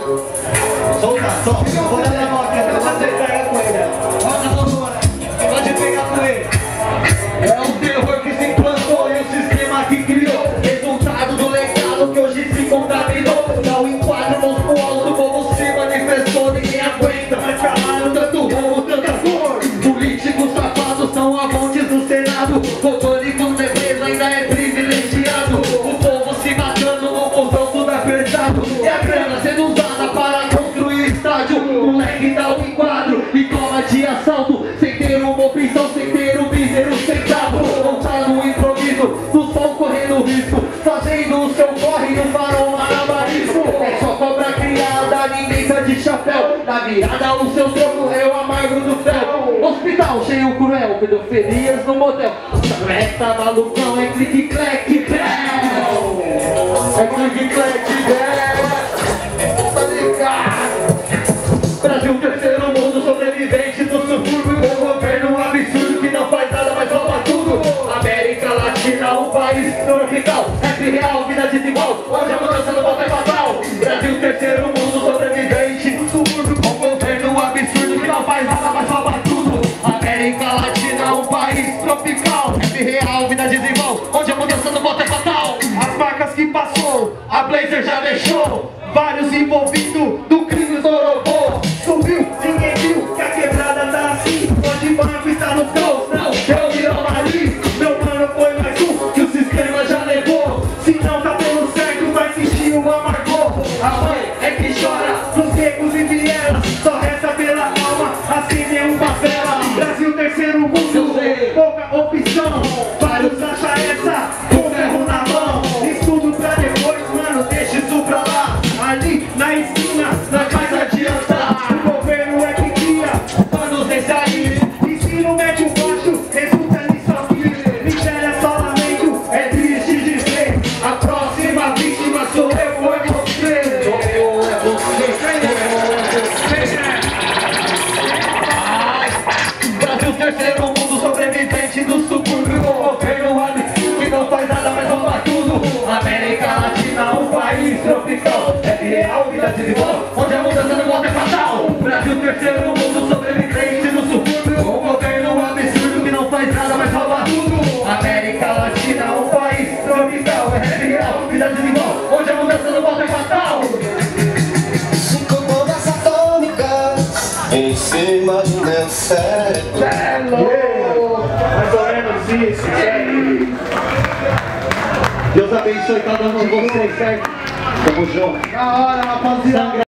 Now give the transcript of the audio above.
Solta, solta. Vou dar a mão aqui, pode pegar com ele. Pode pegar com ele. É o terror que se implantou e o sistema que criou. Resultado do legado que hoje se contaminou. Dá um enquadro nos polos do povo se manifestou. Ninguém aguenta, mas calaram tanto roubo, tanta dor. Políticos safados são amantes do Senado. Controle com defesa ainda é privilegiado. O povo se matando no portão tudo apertado. E a grana sendo usada para construir estádio. O moleque dá um enquadro e toma de assalto. Sem ter uma opção, sem ter um mísero centavo. Não tá no improviso, no som correndo risco. Fazendo o seu corre no farol malabarismo. É só cobra criada, ninguém tá de chapéu. Na virada o seu troco é o amargo do fel. Hospital cheio cruel, pedofilias no motel. Tá malucão, é clique, clack, bell. É clique, clack, bell. Tá ligado? Brasil, terceiro mundo, sobrevivente do subúrbio. Um governo absurdo que não faz nada, mas rouba tudo. América Latina, um país tropical. Rap real, vida desigual, onde a mudança não volta é fatal. Brasil, terceiro mundo, sobrevivente do subúrbio. Um governo absurdo que não faz nada, mas rouba tudo. América Latina, um país tropical. Rap real, vida desigual, onde a mudança não volta é fatal. As marcas que passou, a Blazer já deixou. Vários envolvidos do crime Zorobô. Subiu, ninguém viu que a quebrada tá assim. Onde banco está no caos, não, eu vi o nariz. Meu mano foi mais um que o sistema já levou. Se não tá pelo certo, vai sentir o amargor. A mãe é que chora nos becos e vielas. Só resta pela alma, assim nem uma vela. Brasil, terceiro mundo, pouca opção. Vários acham essa, com ferro na mão. Estudo pra depois, mano, deixa isso pra lá. Ali na esquina, na casa adiantar. O governo é que cria planos desse aí. Ensino médio baixo, resulta nisso aqui. Miséria só lamento, é triste dizer. A próxima vítima sou eu ou é você. Sou eu, é você. Brasil, terceiro mundo, sobrevivente do subúrbio. O governo absurdo que não faz nada, mas rouba tudo. América Latina, um país tropical. Real, vida desigual, onde a mudança não volta é fatal. Brasil, terceiro mundo, sobrevivente do subúrbio. Um governo absurdo que não faz nada, mas rouba tudo. América Latina, um país tropical. É real, vida desigual, onde a mudança não volta é fatal. Com bombas atômicas em cima do meu cérebro. Mais ou menos isso, Deus abençoe cada um de vocês, certo? Tamo junto. Da hora, rapaziada.